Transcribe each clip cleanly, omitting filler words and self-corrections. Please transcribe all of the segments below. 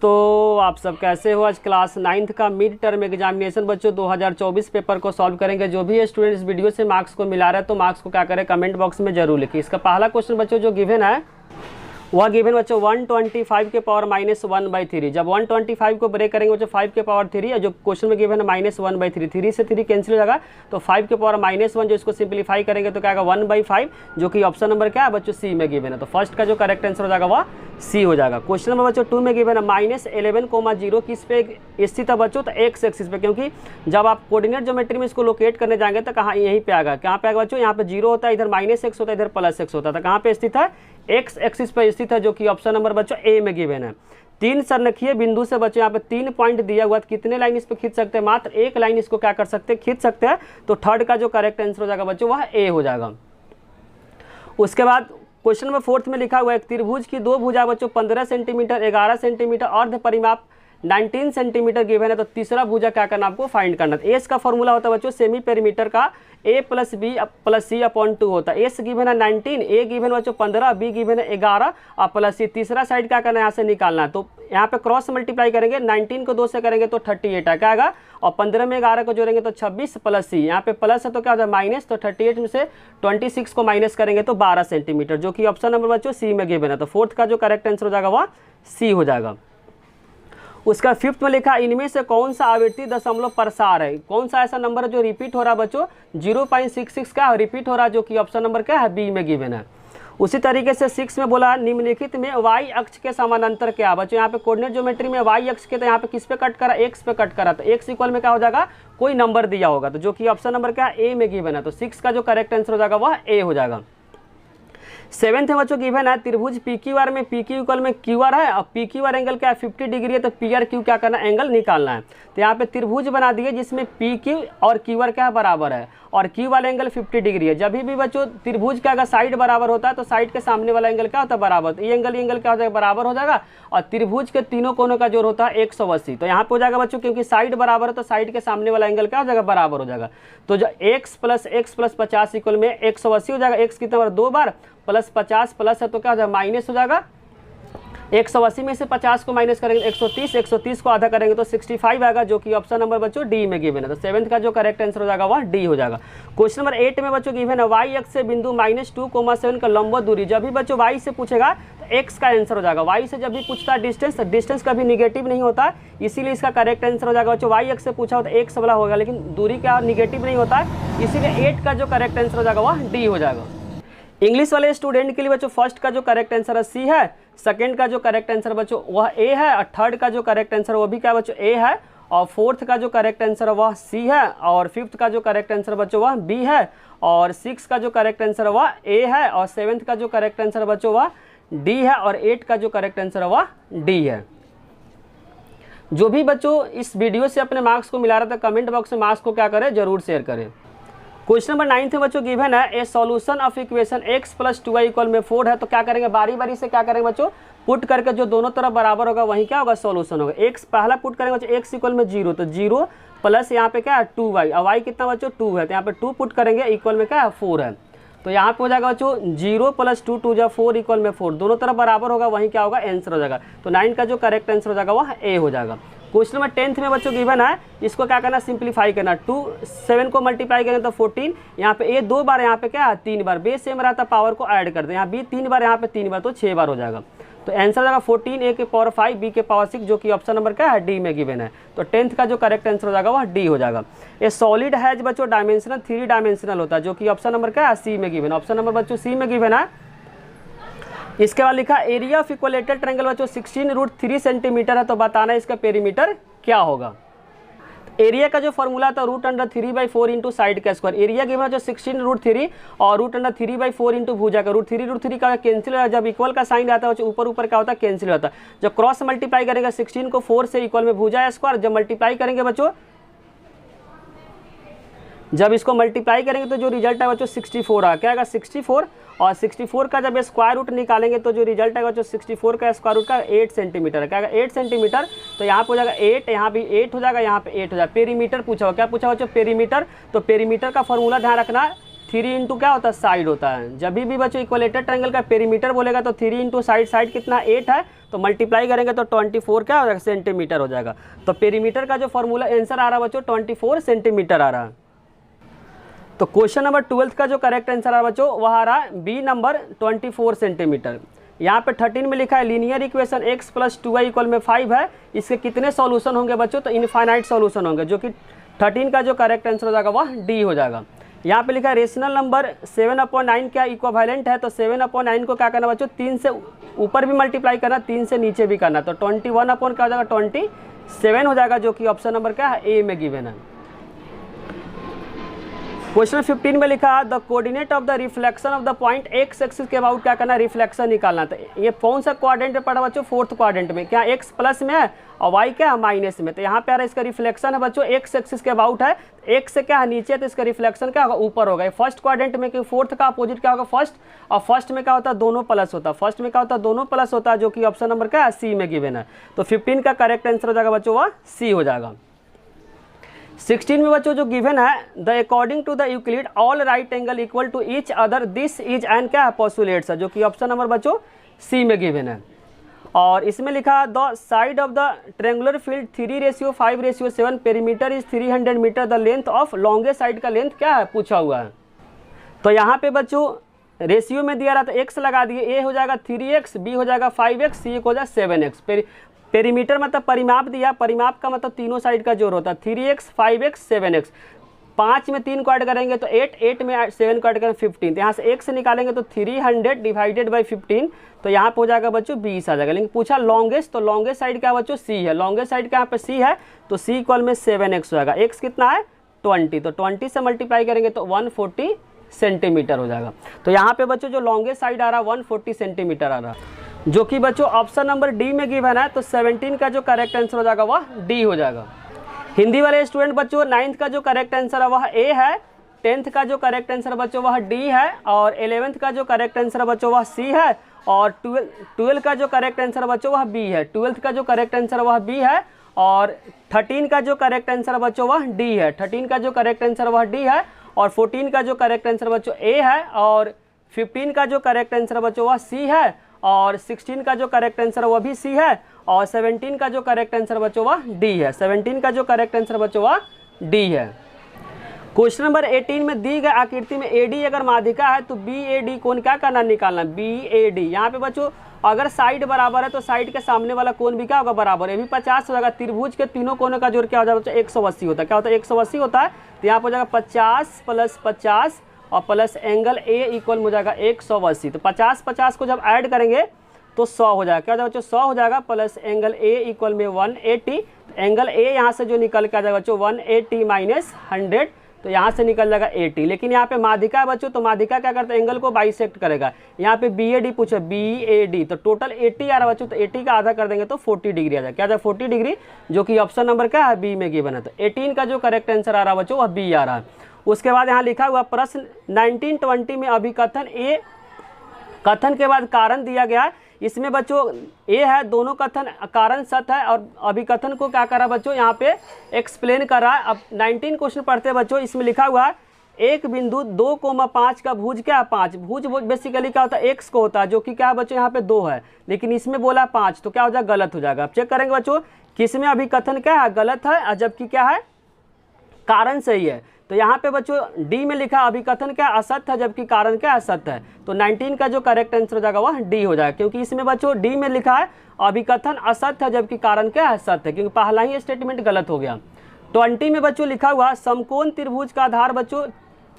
तो आप सब कैसे हो। आज क्लास 9th का मिड टर्म एग्जामिनेशन बच्चों 2024 पेपर को सॉल्व करेंगे। जो भी स्टूडेंट्स वीडियो से मार्क्स को मिला रहा है तो मार्क्स को क्या करें, कमेंट बॉक्स में जरूर लिखिए। इसका पहला क्वेश्चन बच्चों जो गिवन है वह गिवन बच्चों 125 के पावर -1/3। जब 125 को ब्रेक करेंगे बच्चों 5 के पावर 3, जो क्वेश्चन में गिवन है -1/3, 3 से 3 कैंसिल हो जाएगा तो 5 के पावर -1, जो इसको सिंप्लीफाई करेंगे तो क्या आएगा 1/5, जो कि ऑप्शन नंबर क्या है बच्चों सी में गिवन है। तो फर्स्ट का जो करेक्ट आंसर हो जाएगा वह सी हो जाएगा। क्वेश्चन नंबर बच्चों 2 में गिवन है -11,0 किस पे स्थित है बच्चों, तो एक्स एक्सिस पे, क्योंकि जब आप कोऑर्डिनेट ज्योमेट्री में इसको लोकेट करने जाएंगे तो कहाँ यहीं पे आएगा, कहाँ पे आएगा बच्चों, यहाँ पे 0 होता है, इधर -x होता है, इधर +x होता है, तो कहाँ पे स्थित है, एक्स एक्सिस पे स्थित है, जो कि ऑप्शन नंबर बच्चों ए में गिवन है। 3 संरेखीय बिंदु से बच्चों यहाँ पे 3 पॉइंट दिया हुआ है, कितने लाइन इस पे खींच सकते हैं, मात्र एक लाइन इसको क्या कर सकते हैं, खींच सकते हैं। तो थर्ड का जो करेक्ट आंसर हो जाएगा बच्चों वह ए हो जाएगा। उसके बाद क्वेश्चन नंबर 4 में लिखा हुआ है त्रिभुज की दो भुजा बच्चों 15 सेंटीमीटर, 11 सेंटीमीटर, अर्ध परिमाप 19 सेंटीमीटर गिवन है। तो तीसरा भुजा क्या करना, आपको फाइंड करना। एस का फॉर्मूला होता है बच्चों सेमी पेरीमीटर का a + b + c/2 होता है। एस गिवन है 19, ए गिवन बच्चों 15, बी गिवन है 11 और प्लस सी। तीसरा साइड क्या करना है, यहाँ से निकालना है। तो यहाँ पे क्रॉस मल्टीप्लाई करेंगे, 19 को 2 से करेंगे तो 38 है, क्या आएगा, और 15 में 11 को जोड़ेंगे तो 26 + सी। यहाँ पे प्लस है तो क्या होता है माइनस, तो 38 में से 26 को माइनस करेंगे तो 12 सेंटीमीटर, जो कि ऑप्शन नंबर बच्चों सी में गिवन है। तो फोर्थ का जो करेक्ट आंसर हो जाएगा वह सी हो जाएगा। उसका 5th में लिखा इनमें से कौन सा आवृत्ति दशमलव प्रसार है, कौन सा ऐसा नंबर है जो रिपीट हो रहा है बच्चों 0.66 का रिपीट हो रहा है, जो कि ऑप्शन नंबर क्या है बी में गिवन है। उसी तरीके से 6 में बोला निम्नलिखित में y अक्ष के समानांतर क्या बच्चों, यहाँ पे कोऑर्डिनेट ज्योमेट्री में y अक्ष के, तो यहाँ पे किस पे कट करा, x पे कट करा, तो x इक्वल में क्या हो जाएगा, कोई नंबर दिया होगा, तो जो कि ऑप्शन नंबर क्या है ए में गिवन है। तो 6 का जो करेक्ट आंसर हो जाएगा वह ए हो जाएगा। 7th में बच्चों गिवन है त्रिभुज PQR में PQ इक्वल में QR है और PQR एंगल क्या है 50 डिग्री है, तो PRQ क्या करना है, एंगल निकालना है। तो यहाँ पे त्रिभुज बना दिए जिसमें PQ और QR क्या है बराबर है और Q वाला एंगल 50 डिग्री है। जब भी बच्चों त्रिभुज का अगर साइड बराबर होता है तो साइड के सामने वाला एंगल क्या होता है बराबर, तो ये एंगल क्या हो जाएगा बराबर हो जाएगा, और त्रिभुज के तीनों कोनों का जोड़ होता है 180। तो यहाँ पे हो जाएगा बच्चों क्योंकि साइड बराबर है तो साइड के सामने वाला एंगल क्या हो जाएगा बराबर हो जाएगा। तो जो x + 50 इक्वल में 180 हो जाएगा, x कितना बार 2 बार प्लस 50 प्लस है तो क्या हो जाएगा माइनस हो जाएगा, 180 में से 50 को माइनस करेंगे 130, 130 को आधा करेंगे तो 65 आएगा, जो कि ऑप्शन नंबर बच्चों डी में गिवन है। तो 7th का जो करेक्ट आंसर हो जाएगा वह डी हो जाएगा। क्वेश्चन नंबर 8 में बच्चों गिवन है y अक्ष से बिंदु -2,7 का लंबवत दूरी। जब भी बच्चों y से पूछेगा तो x का आंसर हो जाएगा। y से जब भी पूछता है डिस्टेंस, डिस्टेंस कभी निगेटिव नहीं होता, इसीलिए इसका करेक्ट आंसर हो जाएगा बच्चों y अक्ष से पूछा हो तो x वाला होगा, लेकिन दूरी क्या निगेटिव नहीं होता है, इसीलिए 8 का जो करेक्ट आंसर हो जाएगा वह डी हो जाएगा। इंग्लिश वाले स्टूडेंट के लिए बच्चों फर्स्ट का जो करेक्ट आंसर है सी है, सेकंड का जो करेक्ट आंसर बच्चों वह ए है, और थर्ड का जो करेक्ट आंसर वो भी क्या बच्चों ए है, और फोर्थ का जो करेक्ट आंसर है वह सी है, और 5th का जो करेक्ट आंसर बच्चों वह बी है, और 6 का जो करेक्ट आंसर है वह ए है, और 7th का जो करेक्ट आंसर बच्चों वह डी है, और 8 का जो करेक्ट आंसर है वह डी है। जो भी बच्चों इस वीडियो से अपने मार्क्स को मिला रहा था कमेंट बॉक्स में मार्क्स को क्या करें जरूर शेयर करें। क्वेश्चन नंबर 9 में बच्चों गिवन है ए solution of equation x + 2y equal में 4 है। तो क्या करेंगे बारी बारी से क्या करेंगे बच्चों, पुट करके जो दोनों तरफ बराबर होगा वहीं क्या होगा सॉल्यूशन होगा। x पहला पुट करेंगे बच्चों x इक्वल में 0, तो 0 प्लस यहाँ पे क्या है 2y, और y कितना बच्चों 2 है, तो यहाँ पे 2 पुट करेंगे इक्वल में क्या है 4 है। तो यहाँ पे हो जाएगा बच्चों 0 + 2 2 4 इक्वल में 4, दोनों तरफ बराबर होगा वहीं क्या होगा आंसर हो जाएगा। तो 9 का जो करेक्ट आंसर हो जाएगा वह ए हो जाएगा। क्वेश्चन नंबर 10 में बच्चों गिवन है, इसको क्या करना सिंप्लीफाई करना, 7 को मल्टीप्लाई करें तो 14, यहाँ पे ए 2 बार, यहाँ पे क्या है 3 बार, बेस सेम रहता पावर को ऐड कर दें, यहाँ बी 3 बार, यहाँ पे 3 बार, तो 6 बार हो जाएगा। तो आंसर हो जाएगा 14 a के पावर 5 b के पावर 6, जो कि ऑप्शन नंबर क्या है डी में गिवन है। तो 10th का जो करेक्ट आंसर हो जाएगा वह डी हो जाएगा। ये सॉलिड हैज बच्चों डायमेंशनल 3 डायमेंशनल होता है, जो कि ऑप्शन नंबर क्या है सी में गिवन, ऑप्शन नंबर बच्चों सी में गिवन है। इसके बाद लिखा एरिया ऑफ इक्विलेटरल ट्रायंगल बच्चों 16√3 सेंटीमीटर है, तो बताना इसका पेरीमीटर क्या होगा। एरिया का जो फॉर्मूला था √3/4 इंटू साइड का स्क्वायर, एरिया गिवन जो 16√3 और √3/4 इंटू भुजा का √3 का कैंसिल हो, जब इक्वल का साइन आता है ऊपर ऊपर क्या होता है कैंसिल होता है। जब क्रॉस मल्टीप्लाई करेंगे 16 को 4 से इक्वल में भुजा स्क्वायर, जब मल्टीप्लाई करेंगे बच्चों, जब इसको मल्टीप्लाई करेंगे तो जो रिजल्ट है बच्चों 64 आ क्या आएगा 64, और 64 का जब स्क्वायर रूट निकालेंगे तो जो रिजल्ट है बच्चों 64 का स्क्वायर रूट का 8 सेंटीमीटर है, क्या आएगा 8 सेंटीमीटर। तो यहाँ पे हो जाएगा 8, यहाँ भी 8 हो जाएगा, यहाँ पे 8 हो जाएगा। पेरीमीटर पूछा हो, क्या पूछा बच्चों पेरीमीटर, तो पेरीमीटर का फॉर्मूला ध्यान रखना 3 इंटू क्या होता है, साइड होता है। जब भी बच्चों इक्वलेटर ट्रायंगल का पेरीमीटर बोलेगा तो 3 इंटू साइड, साइड कितना 8 है, तो मल्टीप्लाई करेंगे तो 24 क्या हो जाएगा, सेंटीमीटर हो जाएगा। तो पेरीमीटर का जो फॉर्मूला आंसर आ रहा है बच्चों 24 सेंटीमीटर आ रहा है। तो क्वेश्चन नंबर 12 का जो करेक्ट आंसर आ रहा है बच्चों वह आ रहा है बी नंबर 24 सेंटीमीटर। यहाँ पे 13 में लिखा है लीनियर इक्वेशन x + 2y = 5 है, इसके कितने सॉल्यूशन होंगे बच्चों, तो इनफाइनाइट सॉल्यूशन होंगे, जो कि 13 का जो करेक्ट आंसर हो जाएगा वह डी हो जाएगा। यहाँ पे लिखा है रेशनल नंबर 7/9 क्या इक्विवेलेंट है, तो 7/9 को क्या करना बच्चों, 3 से ऊपर भी मल्टीप्लाई करना, 3 से नीचे भी करना, तो 21 क्या हो जाएगा 27 हो जाएगा, जो कि ऑप्शन नंबर क्या है ए में गिवन है। क्वेश्चन 15 में लिखा है the coordinate of the reflection of the point x axis के अबाउट क्या करना, रिफ्लेक्शन निकालना। तो ये कौन सा क्वाड्रेंट में पड़ा बच्चों, फोर्थ क्वाड्रेंट में, क्या एक्स प्लस में है और वाई क्या है माइनस में। तो यहाँ पे आ रहा है इसका रिफ्लेक्शन है बच्चों एक्स एक्सिस के अबाउट है, एक्स से क्या है नीचे, तो इसका रिफ्लेक्शन क्या होगा ऊपर होगा। फर्स्ट क्वाड्रेंट में कि फोर्थ का अपोजिट क्या होगा फर्स्ट, और फर्स्ट में क्या होता है दोनों प्लस होता है, फर्स्ट में क्या होता है दोनों प्लस होता है, जो कि ऑप्शन नंबर क्या है सी में गिवन है। तो 15 का करेक्ट आंसर हो जाएगा बच्चों वह सी हो जाएगा। 16 में बच्चों जो गिवन है the according to the Euclid all right angle equal to each other this is and क्या है पोस्टुलेट्स है, जो कि ऑप्शन नंबर बच्चों सी में गिवन है। और इसमें लिखा the side of the triangular field 3:5:7 perimeter is 300 metre, the length of longest side का लेंथ क्या है पूछा हुआ है। तो यहाँ पे बच्चों रेशियो में दिया रहा था एक्स लगा दिए, ए हो जाएगा 3x, बी हो जाएगा 5x, सी हो जाएगा 7x। पेरीमीटर मतलब परिमाप दिया, परिमाप का मतलब तीनों साइड का जोड़ होता है 3x 5x 7x। 5 में 3 को ऐड करेंगे तो 8, 8 में 7 को ऐड करेंगे 15, तो यहाँ से x से निकालेंगे तो 300 डिवाइडेड बाई 15, तो यहाँ पे हो जाएगा बच्चों 20 आ जाएगा। लेकिन पूछा लॉन्गेस्ट, तो लॉन्गेस्ट साइड क्या बच्चों सी है, लॉन्गेस्ट साइड क्या यहाँ पे सी है, तो सी इक्वल में 7x हो जाएगा। x कितना है 20, तो 20 से मल्टीप्लाई करेंगे तो 140 सेंटीमीटर हो जाएगा। तो यहाँ पे बच्चों जो लॉन्गेस्ट साइड आ रहा है 140 सेंटीमीटर आ रहा है, जो कि बच्चों ऑप्शन नंबर डी में गिवन है। तो 17 का जो करेक्ट आंसर हो जाएगा वह डी हो जाएगा। हिंदी वाले स्टूडेंट बच्चों 9th का जो करेक्ट आंसर है वह ए है, 10th का जो करेक्ट आंसर बच्चों वह डी है, और 11th का जो करेक्ट आंसर बच्चों वह सी है, और 12 का जो करेक्ट आंसर बच्चों वह बी है, 12th का जो करेक्ट आंसर वह बी है, और 13 का जो करेक्ट आंसर बच्चों वह डी है, 13 का जो करेक्ट आंसर वह डी है, और 14 का जो करेक्ट आंसर बच्चों ए है, और 15 का जो करेक्ट आंसर बच्चों वह सी है, और 16 का जो करेक्ट आंसर वह भी सी है, और 17 का जो करेक्ट आंसर बच्चों वह डी है, 17 का जो करेक्ट आंसर बच्चों वह डी है। क्वेश्चन नंबर 18 में दी गई आकृति में एडी अगर माध्यिका है तो बी ए डी कोण क्या करना निकालना, बी ए डी। यहाँ पे बच्चों अगर साइड बराबर है तो साइड के सामने वाला कोण भी क्या होगा बराबर, ये भी 50 हो जाएगा। त्रिभुज के तीनों कोनों का जोड़ क्या हो जाएगा बच्चों 180 होता है, क्या होता है 180 होता है, तो यहाँ पर हो जाएगा 50 + 50 और प्लस एंगल ए इक्वल हो जाएगा 180। तो 50 को जब ऐड करेंगे तो 100 हो जाएगा, क्या हो जाएगा बच्चों 100 हो जाएगा, प्लस एंगल ए इक्वल में 180। एंगल ए यहाँ से जो निकल के आ जाएगा बच्चों 180 माइनस 100, तो यहाँ से निकल जाएगा 80। लेकिन यहाँ पे माध्यिका है बच्चों, तो माध्यिका क्या करता है एंगल को बाइसेक्ट करेगा। यहाँ पे बी ए डी पूछा, बी ए डी, तो टोटल 80 आ रहा है बच्चों, तो 80 का आधा कर देंगे तो 40 डिग्री आ जाएगा, क्या आ जाएगा 40 डिग्री, जो कि ऑप्शन नंबर क्या है बी में गिवन है। तो 18 का जो करेक्ट आंसर आ रहा है बच्चों वह बी आ रहा है। उसके बाद यहाँ लिखा हुआ प्रश्न 1920 में अभिकथन ए, कथन के बाद कारण दिया गया है। इसमें बच्चों ए है, दोनों कथन कारण सत्य है, और अभिकथन को क्या करा बच्चों यहाँ पे एक्सप्लेन कर रहा है। अब 19 क्वेश्चन पढ़ते हैं बच्चों, इसमें लिखा हुआ है एक बिंदु 2,5 का भुज क्या है 5, भुज बेसिकली क्या होता है एक्स को होता है, जो कि क्या है बच्चों यहाँ पे 2 है, लेकिन इसमें बोला 5, तो क्या हो जाएगा गलत हो जाएगा। अब चेक करेंगे बच्चों किसमें अभिकथन क्या है गलत है, और जबकि क्या है कारण सही है। तो यहाँ पे बच्चों डी में लिखा अभिकथन क्या असत्य है, जबकि कारण क्या असत्य है। तो 19 का जो करेक्ट आंसर हो जाएगा वह डी हो जाएगा, क्योंकि इसमें बच्चों डी में लिखा है अभिकथन असत्य है, जबकि कारण क्या असत्य है, क्योंकि पहला ही स्टेटमेंट गलत हो गया। 20 में बच्चों लिखा हुआ समकोण त्रिभुज का आधार बच्चों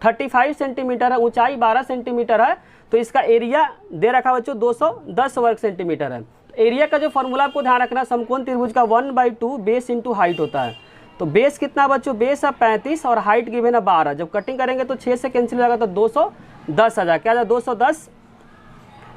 35 सेंटीमीटर है, ऊंचाई 12 सेंटीमीटर है, तो इसका एरिया दे रखा बच्चों 210 वर्ग सेंटीमीटर है। तो एरिया का जो फॉर्मूला आपको ध्यान रखना, समकोण त्रिभुज का 1/2 बेस इंटू हाइट होता है। तो बेस कितना बच्चों, बेस है 35 और हाइट गिवन है 12। जब कटिंग करेंगे तो 6 से कैंसिल हो जाएगा, तो 210 आ जाएगा, क्या आ जाएगा 210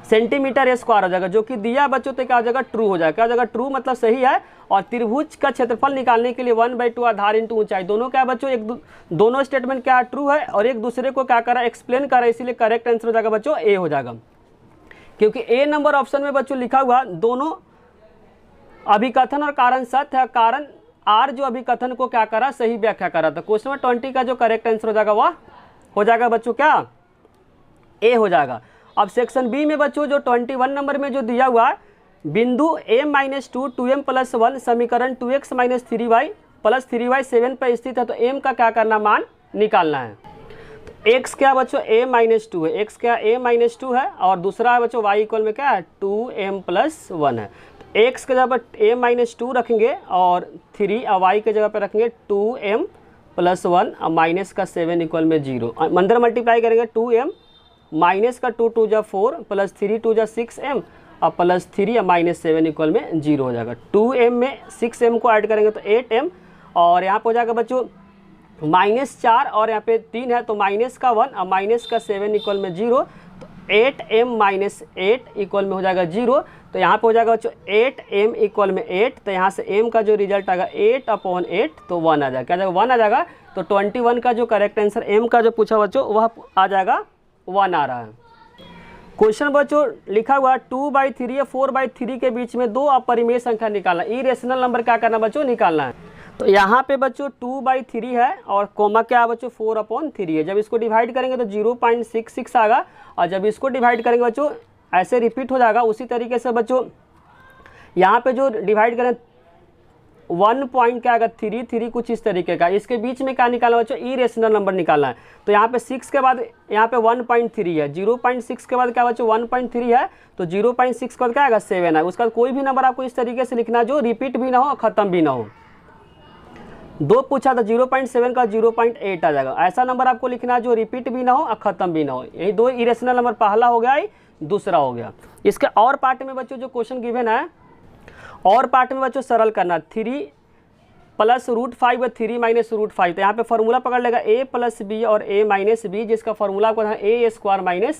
सेंटीमीटर स्क्वायर हो जाएगा, जो कि दिया बच्चों तो क्या हो जाएगा ट्रू हो जाएगा, क्या हो जाएगा ट्रू मतलब सही है। और त्रिभुज का क्षेत्रफल निकालने के लिए 1/2 आधार इंटू ऊंचाई, दोनों क्या है बच्चों दोनों स्टेटमेंट क्या है ट्रू है, और एक दूसरे को क्या करा एक्सप्लेन करा, इसीलिए करेक्ट आंसर हो जाएगा बच्चों ए हो जाएगा। क्योंकि ए नंबर ऑप्शन में बच्चों लिखा हुआ दोनों अभिकथन और कारण सत्य है, कारण आर जो अभिकथन को क्या करा सही व्याख्या करा था। क्वेश्चन नंबर 20 का जो करेक्ट आंसर हो जाएगा वह हो जाएगा बच्चों क्या, ए हो जाएगा। अब सेक्शन बी में बच्चों जो 21 नंबर में जो दिया हुआ है, बिंदु m-2 2m + 1 समीकरण 2x - 3y + 3y 7 पर स्थित है, तो m का क्या करना, मान निकालना है। तो x क्या बच्चों a-2 है, x क्या a-2 है, और दूसरा है बच्चों y इक्वल में क्या है 2m + 1 है। तो x के जगह पर a-2 रखेंगे और 3 और y के जगह पर रखेंगे 2m + 1 और माइनस का 7 इक्वल में 0। अंदर मल्टीप्लाई करेंगे 2m माइनस का 2 2 जा 4 + 3 2 जा 6m और +3 और -7 इक्वल में 0 हो जाएगा। 2m में 6m को ऐड करेंगे तो 8m, और यहाँ पर हो जाएगा बच्चों -4 और यहाँ पे 3 है तो -1 और माइनस का 7 इक्वल में 0, तो 8m - 8 इक्वल में हो जाएगा 0। तो यहाँ पे हो जाएगा बच्चों 8m इक्वल में 8, तो यहाँ से m का जो रिजल्ट आएगा 8/8 तो 1 आ जाएगा, क्या जाएगा 1 आ जाएगा। तो 21 का जो करेक्ट आंसर m का जो पूछा बच्चों वह आ जाएगा 1 आ रहा है। क्वेश्चन बच्चों लिखा हुआ 2/3 या 4/3 के बीच में दो अपरिमेय संख्या निकालना, इरेशनल नंबर क्या करना बच्चों, निकालना है। तो यहाँ पे बच्चों 2/3 है और कोमा क्या है बच्चों 4/3 है। जब इसको डिवाइड करेंगे तो 0.66 आएगा, और जब इसको डिवाइड करेंगे बच्चों ऐसे रिपीट हो जाएगा। उसी तरीके से बच्चों यहाँ पे जो डिवाइड करें 1 पॉइंट क्या आएगा 3 कुछ इस तरीके का, इसके बीच में क्या निकालना बच्चों, इरेशनल नंबर निकालना है। तो यहाँ पे 6 के बाद यहाँ पे 1.3 है, 0.6 के बाद क्या बच्चों 1.3 है, तो 0.6 के बाद क्या आएगा 7 है। उसके बाद कोई भी नंबर आपको इस तरीके से लिखना है जो रिपीट भी ना हो, ख़त्म भी ना हो। 2 पूछा था 0.7 का 0.8 आ जाएगा। ऐसा नंबर आपको लिखना है जो रिपीट भी ना हो और ख़त्म भी ना हो। यही 2 इरेशनल नंबर, पहला हो गया, दूसरा हो गया। इसके और पार्ट में बच्चों जो क्वेश्चन गिवन है, और पार्ट में बच्चों सरल करना 3 + √5 और 3 - √5। तो यहाँ पे फॉर्मूला पकड़ लेगा a + b और a - b, जिसका फॉर्मूला आपको है a²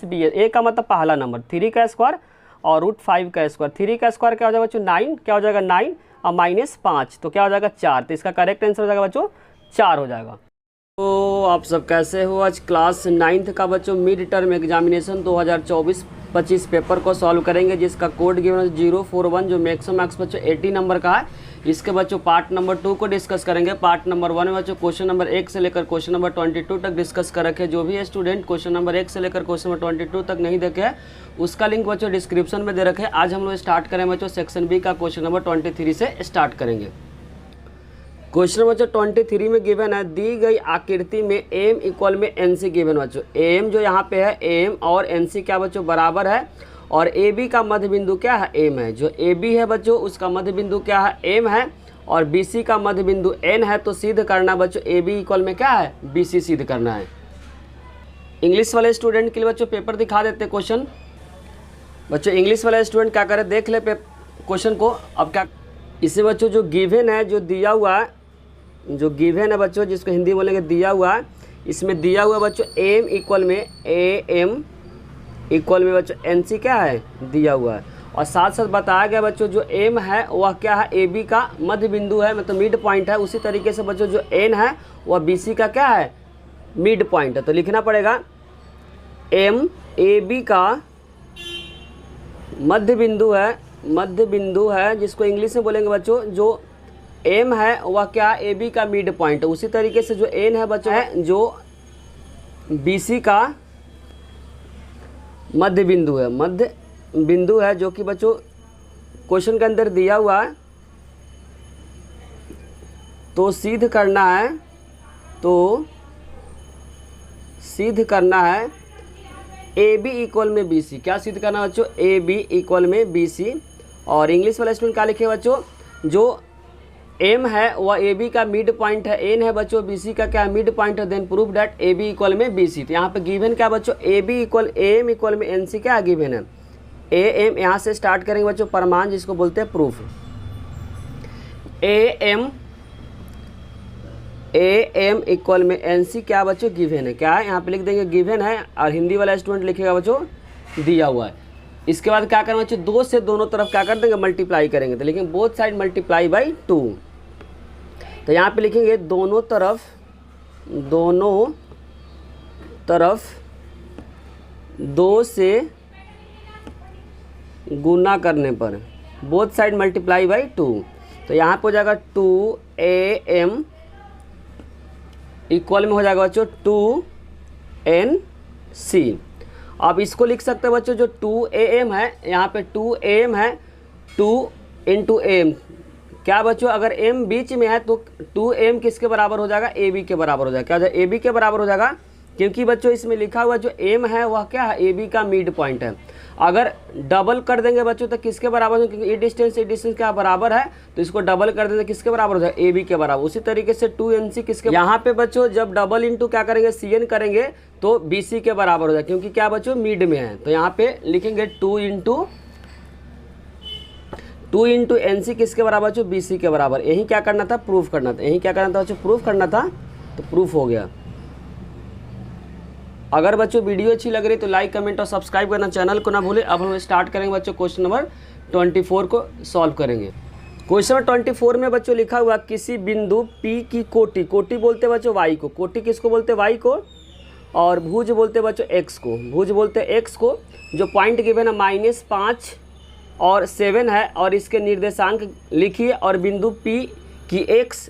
- b है। a का मतलब पहला नंबर, 3 का स्क्वायर और √5 का स्क्वायर। 3 का स्क्वायर क्या हो जाएगा बच्चों 9, क्या हो जाएगा 9 और -5 तो क्या हो जाएगा 4। तो इसका करेक्ट आंसर हो जाएगा बच्चों 4 हो जाएगा। तो आप सब कैसे हो, आज क्लास 9th का बच्चों मिड टर्म एग्जामिनेशन 2024-25 पेपर को सॉल्व करेंगे, जिसका कोड गिवन है 041, जो मैक्सिमम मार्क्स बच्चों 80 नंबर का है। इसके बच्चों पार्ट नंबर 2 को डिस्कस करेंगे। पार्ट नंबर 1 में बच्चों क्वेश्चन नंबर 1 से लेकर क्वेश्चन नंबर 22 तक डिस्कस कर रखे। जो भी स्टूडेंट क्वेश्चन नंबर 1 से लेकर क्वेश्चन नंबर 22 तक नहीं देखे है, उसका लिंक बच्चों डिस्क्रिप्शन में दे रखे। आज हम लोग स्टार्ट करें बच्चों सेक्शन बी का, क्वेश्चन नंबर 23 से स्टार्ट करेंगे। क्वेश्चन बच्चों 23 में गिवन है, दी गई आकृति में m इक्वल में nc गिवन बच्चों। m जो यहाँ पे है m और nc क्या बच्चों बराबर है, और ab का मध्य बिंदु क्या है m है। जो ab है बच्चों उसका मध्य बिंदु क्या है m है, और bc का मध्य बिंदु n है। तो सिद्ध करना बच्चों ab इक्वल में क्या है bc सिद्ध करना है। इंग्लिश वाले स्टूडेंट के लिए बच्चों पेपर दिखा देते क्वेश्चन। बच्चों इंग्लिश वाले स्टूडेंट क्या करें, देख ले क्वेश्चन को। अब क्या इसे बच्चों जो गिवन है, जो दिया हुआ है, जो गिवन है बच्चों जिसको हिंदी बोलेंगे दिया हुआ है, इसमें दिया हुआ बच्चों m इक्वल में am इक्वल में बच्चों nc क्या है दिया हुआ है, और साथ साथ बताया गया बच्चों जो m है वह क्या है ab का मध्य बिंदु है, मतलब मिड पॉइंट है। उसी तरीके से बच्चों जो n है वह bc का क्या है मिड पॉइंट है। तो लिखना पड़ेगा m ab का मध्य बिंदु है, जिसको इंग्लिश में बोलेंगे बच्चों जो m है वह क्या ab का मिड पॉइंट है। उसी तरीके से जो n है बच्चों है जो bc का मध्य बिंदु है, जो कि बच्चों क्वेश्चन के अंदर दिया हुआ है। तो सिद्ध करना है ab इक्वल में bc। क्या सिद्ध करना है बच्चों ab इक्वल में bc। और इंग्लिश वाला स्टूडेंट क्या लिखे बच्चों, जो m है वह ab का मिड पॉइंट है, n है बच्चों bc का क्या मिड पॉइंट है, then proof that ab equal में bc। तो यहाँ पे गिवन क्या बच्चों ab इक्वल am इक्वल में nc क्या गिवन है am। यहाँ से स्टार्ट करेंगे बच्चों प्रमाण, जिसको बोलते हैं प्रूफ। am इक्वल में nc क्या बच्चों गिवन है, क्या है यहाँ पे लिख देंगे गिवन है, और हिंदी वाला स्टूडेंट लिखेगा बच्चों दिया हुआ है। इसके बाद क्या करना बच्चों, 2 से दोनों तरफ क्या कर देंगे मल्टीप्लाई करेंगे। तो लेकिन बोथ साइड मल्टीप्लाई बाई 2। तो यहाँ पे लिखेंगे दोनों तरफ 2 से गुना करने पर बोथ साइड मल्टीप्लाई बाई 2। तो यहाँ पे हो जाएगा 2am इक्वल में हो जाएगा बच्चों 2 एन सी। अब इसको लिख सकते हैं बच्चों, जो 2am है, यहाँ पे 2am है, 2 इंटू एम। क्या बच्चों, अगर m बीच में है तो 2m किसके बराबर हो जाएगा, ab के बराबर हो जाएगा। क्या हो जाएगा, ab के बराबर हो जाएगा, क्योंकि बच्चों इसमें लिखा हुआ जो m है वह क्या है, ab का मिड पॉइंट है। अगर डबल कर देंगे बच्चों तो किसके बराबर हो, क्योंकि ये डिस्टेंस क्या बराबर है, तो इसको डबल कर देंगे किसके बराबर हो जाएगा, ab के बराबर। उसी तरीके से 2nc किसके, यहाँ पे बच्चों जब डबल इंटू क्या करेंगे, cn करेंगे तो bc के बराबर हो जाएगा, क्योंकि क्या बच्चों मिड में है। तो यहाँ पे लिखेंगे 2 इंटू nc किसके बराबर बच्चों, bc के बराबर। यही क्या करना था, प्रूफ करना था। यही क्या करना था बच्चों, प्रूफ करना था, तो प्रूफ हो गया। अगर बच्चों वीडियो अच्छी लग रही तो लाइक कमेंट और सब्सक्राइब करना चैनल को ना भूलें। अब हम स्टार्ट करेंगे बच्चों, क्वेश्चन नंबर 24 को सॉल्व करेंगे। क्वेश्चन नंबर 24 में बच्चों लिखा हुआ, किसी बिंदु P की कोटि, कोटि बोलते बच्चों y को, कोटि किसको बोलते y को, और भुज बोलते बच्चों x को, भुज बोलते x को, जो पॉइंट गिवन है -5 और 7 है, और इसके निर्देशांक लिखिए, और बिंदु P की x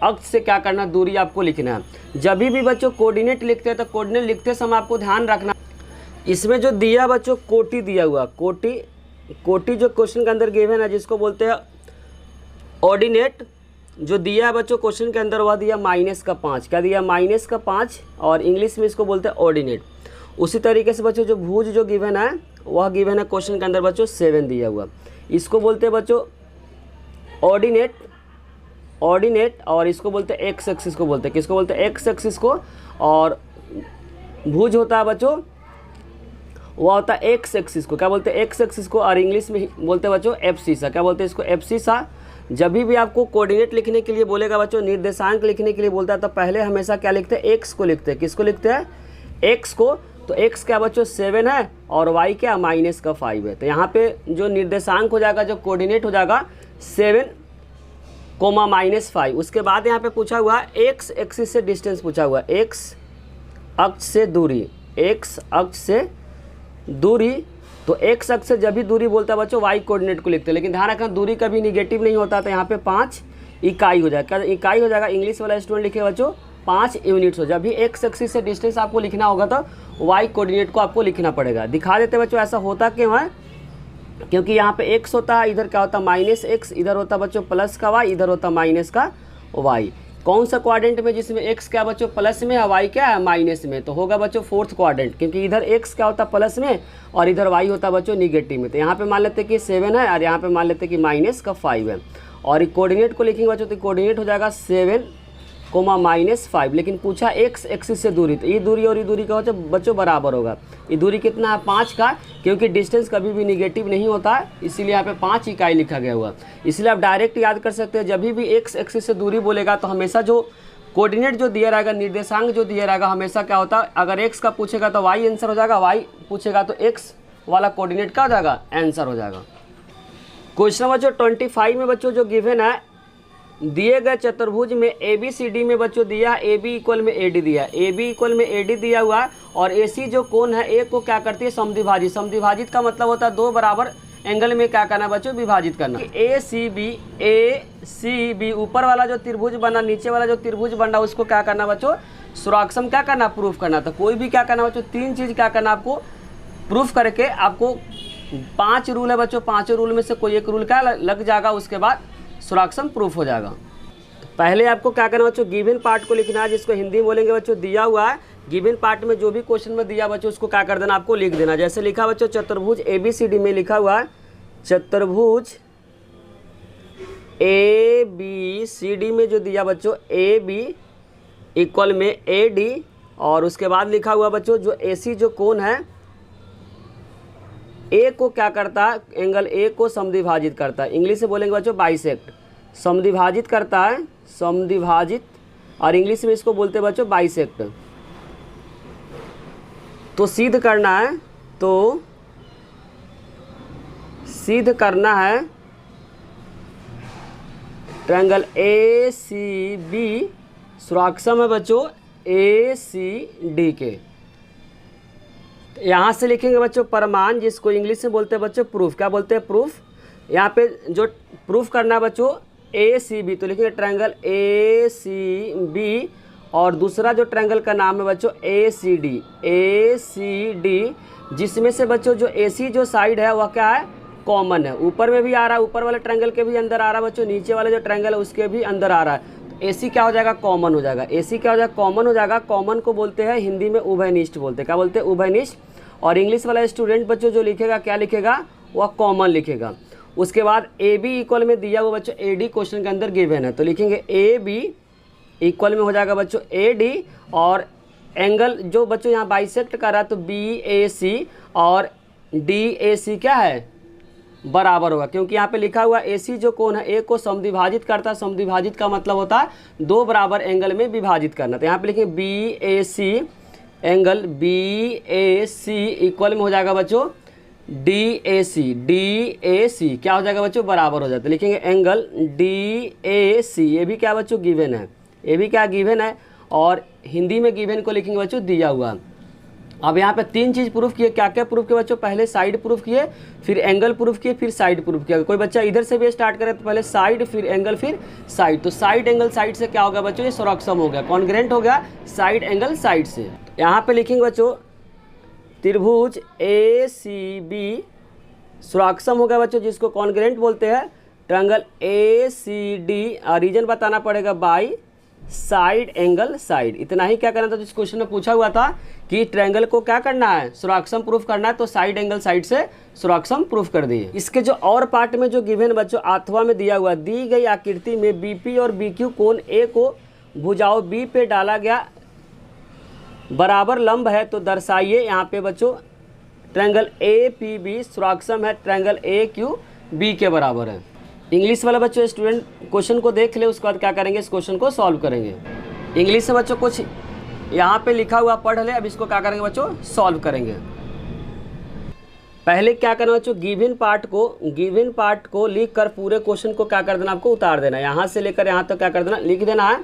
अक्ष से क्या करना, दूरी आपको लिखना है। जब भी बच्चों कोऑर्डिनेट लिखते हैं तो कोऑर्डिनेट लिखते समय आपको ध्यान रखना, इसमें जो दिया बच्चों कोटि दिया हुआ, कोटि जो क्वेश्चन के अंदर गिवन है जिसको बोलते हैं ऑर्डिनेट, जो दिया है बच्चों क्वेश्चन के अंदर वह दिया -5। क्या दिया, -5, और इंग्लिश में इसको बोलते हैं ऑर्डिनेट। उसी तरीके से बच्चों जो भुज जो गिवन है वह गिवन है क्वेश्चन के अंदर बच्चों 7 दिया हुआ, इसको बोलते हैं बच्चों ऑर्डिनेट, और इसको बोलते हैं एक्स एक्सिस को बोलते हैं, किसको बोलते हैं, एक्स एक्सिस को। और भुज होता है बच्चों, वह होता है एक्स एक्सिस को, क्या बोलते हैं, एक्स एक्सिस को, और इंग्लिश में बोलते हैं बच्चों एब्सिसा। क्या बोलते हैं इसको, एब्सिसा। जब भी आपको कोऑर्डिनेट लिखने के लिए बोलेगा बच्चों, निर्देशांक लिखने के लिए बोलता है, तो पहले हमेशा क्या लिखते हैं, एक्स को लिखते हैं। किसको लिखते हैं, एक्स को। तो एक्स क्या बच्चों 7 है, और वाई क्या -5 है। तो यहाँ पे जो निर्देशांक हो जाएगा, जो कोऑर्डिनेट हो जाएगा 7, -5। उसके बाद यहाँ पे पूछा हुआ एक्स एक्सिस से डिस्टेंस पूछा हुआ, एक्स अक्ष से दूरी, एक्स अक्ष से दूरी। तो एक्स अक्ष से जब भी दूरी बोलता है बच्चों वाई कोऑर्डिनेट को लिखते हैं, लेकिन ध्यान रखना दूरी कभी निगेटिव नहीं होता। तो यहाँ पे 5 इकाई हो जाएगा। क्या इकाई हो जाएगा, इंग्लिश वाला स्टूडेंट लिखे बच्चों 5 यूनिट्स हो। जब भी एक्स एक्सिस से डिस्टेंस आपको लिखना होगा तो वाई कोऑर्डिनेट को आपको लिखना पड़ेगा। दिखा देते बच्चों, ऐसा होता क्यों है, क्योंकि यहाँ पे x होता है, इधर क्या होता है -x, इधर होता बच्चों प्लस का y, इधर होता माइनस का y। कौन सा क्वाड्रेंट में जिसमें x क्या बच्चों प्लस में है, y क्या है माइनस में, तो होगा बच्चों 4th क्वाड्रेंट, क्योंकि इधर x क्या होता है प्लस में और इधर y होता बच्चों निगेटिव में। तो यहाँ पे मान लेते हैं कि 7 है, और यहाँ पे मान लेते हैं कि -5 है। और कोऑर्डिनेट को लिखेंगे बच्चों, तो कोऑर्डिनेट हो जाएगा 7, -5। लेकिन पूछा एक्स एक्सिस से दूरी, तो ये दूरी और ये दूरी का बच्चों बराबर होगा। ये दूरी कितना है, 5 का, क्योंकि डिस्टेंस कभी भी निगेटिव नहीं होता है, इसीलिए यहाँ पे 5 इकाई लिखा गया हुआ। इसलिए आप डायरेक्ट याद कर सकते हैं, जब भी एक्स एक्सिस से दूरी बोलेगा तो हमेशा जो कोऑर्डिनेट जो दिया रहेगा, निर्देशांक जो दिया रहेगा, हमेशा क्या होता है, अगर एक्स का पूछेगा तो वाई आंसर हो जाएगा, वाई पूछेगा तो एक्स वाला कोऑर्डिनेट का हो जाएगा, आंसर हो जाएगा। क्वेश्चन नंबर जो 25 में बच्चों जो गिवन है, दिए गए चतुर्भुज में ABCD में बच्चों दिया AB इक्वल में AD दिया है, AB इक्वल में AD दिया हुआ है, और AC जो कोण है A को क्या करती है, समद्विभाजित। समद्विभाजित का मतलब होता है 2 बराबर एंगल में क्या करना बच्चों, विभाजित करना। ACB ऊपर वाला जो त्रिभुज बना, नीचे वाला जो त्रिभुज बना, उसको क्या करना बच्चों, सुराक्षम क्या करना, प्रूफ करना। तो कोई भी क्या करना बच्चों, 3 चीज़ क्या करना आपको, प्रूफ करके आपको 5 रूल है बच्चों, 5 रूल में से कोई एक रूल क्या लग जाएगा, उसके बाद सुराक्षम प्रूफ हो जाएगा। पहले आपको क्या करना बच्चों, गिवन पार्ट को लिखना है, जिसको हिंदी में बोलेंगे बच्चों दिया हुआ है। गिवन पार्ट में जो भी क्वेश्चन में दिया बच्चों उसको क्या कर देना, आपको लिख देना। जैसे लिखा बच्चों चतुर्भुज ABCD में लिखा हुआ है, चतुर्भुज ABCD में जो दिया बच्चों AB इक्वल में AD, और उसके बाद लिखा हुआ बच्चों जो AC जो कोण है A को क्या करता है, एंगल A को समद्विभाजित करता है। इंग्लिश से बोलेंगे बच्चों बाइसेक्ट, समद्विभाजित करता है, समद्विभाजित, और इंग्लिश में इसको बोलते हैं बच्चों बाइसेक्ट। तो सिद्ध करना है, तो सिद्ध करना है ट्रायंगल ACB सुराक्षम है बच्चों ACD के। यहाँ से लिखेंगे बच्चों प्रमाण, जिसको इंग्लिश में बोलते हैं बच्चों प्रूफ। क्या बोलते हैं, प्रूफ। यहाँ पे जो प्रूफ करना है बच्चों ACB, तो लिखेंगे ट्रायंगल ACB, और दूसरा जो ट्रायंगल का नाम है बच्चों ACD, ACD, जिसमें से बच्चों जो AC जो साइड है वह क्या है, कॉमन है। ऊपर में भी आ रहा है, ऊपर वाले ट्रायंगल के भी अंदर आ रहा है बच्चों, नीचे वाले जो ट्रायंगल है उसके भी अंदर आ रहा है। तो AC क्या हो जाएगा, कॉमन हो जाएगा। AC क्या हो जाएगा, कॉमन हो जाएगा। कॉमन को बोलते हैं हिंदी में उभयनिष्ठ बोलते हैं। क्या बोलते हैं, उभयनिष्ठ। और इंग्लिश वाला स्टूडेंट बच्चों जो लिखेगा क्या लिखेगा, वह कॉमन लिखेगा। उसके बाद AB इक्वल में दिया हुआ बच्चों AD क्वेश्चन के अंदर गिवन है, तो लिखेंगे AB इक्वल में हो जाएगा बच्चों AD, और एंगल जो बच्चों यहाँ बाइसेक्ट कर रहा है तो BAC और DAC क्या है, बराबर होगा। क्योंकि यहाँ पे लिखा हुआ AC जो कोण है A को समद्विभाजित करता है। समद्विभाजित का मतलब होता है दो बराबर एंगल में विभाजित करना। तो यहाँ पे लिखेंगे BAC, एंगल BAC इक्वल में हो जाएगा बच्चों DAC, DAC क्या हो जाएगा बच्चों, बराबर हो जाता है। लिखेंगे एंगल DAC, ये भी क्या बच्चों गिवन है, ये भी क्या गिवन है, और हिंदी में गिवन को लिखेंगे बच्चों दिया हुआ। अब यहाँ पे तीन चीज़ प्रूफ किए। क्या क्या प्रूफ किए बच्चों, पहले साइड प्रूफ किए, फिर एंगल प्रूफ किए, फिर साइड प्रूफ किया। कोई बच्चा इधर से भी स्टार्ट करे तो पहले साइड, फिर एंगल, फिर साइड। तो साइड एंगल साइड से क्या होगा बच्चों, ये सोरक्षम हो गया, कॉन्ग्रेंट हो गया साइड एंगल साइड से। यहाँ पे लिखेंगे बच्चों त्रिभुज ACB सोरक्षम हो गया बच्चों, जिसको कॉन्ग्रेंट बोलते हैं। ट्रायंगल ACD रीजन बताना पड़ेगा बाई साइड एंगल साइड। इतना ही क्या करना था, जिस क्वेश्चन में पूछा हुआ था कि ट्रायंगल को क्या करना है, सोरक्षम प्रूफ करना है, तो साइड एंगल साइड से सोरक्षम प्रूफ कर दिए। इसके जो और पार्ट में जो गिवन बच्चों अथवा में दिया हुआ, दी गई आकृति में BP और BQ कोण A को भुजाओं B पे डाला गया बराबर लंब है, तो दर्शाइए। यहाँ पे बच्चों ट्रायंगल APB सोरक्षम है ट्रायंगल AQB के बराबर है। इंग्लिश वाला बच्चों स्टूडेंट क्वेश्चन को देख ले, उसके बाद क्या करेंगे, इस क्वेश्चन को सॉल्व करेंगे। इंग्लिश में बच्चों कुछ यहाँ पे लिखा हुआ पढ़ ले, अब इसको क्या करेंगे बच्चों, सॉल्व करेंगे। पहले क्या करना बच्चों, गिवन पार्ट को लिख कर पूरे क्वेश्चन को क्या कर देना, आपको उतार देना। यहाँ से लेकर यहाँ तक क्या कर देना, लिख देना है।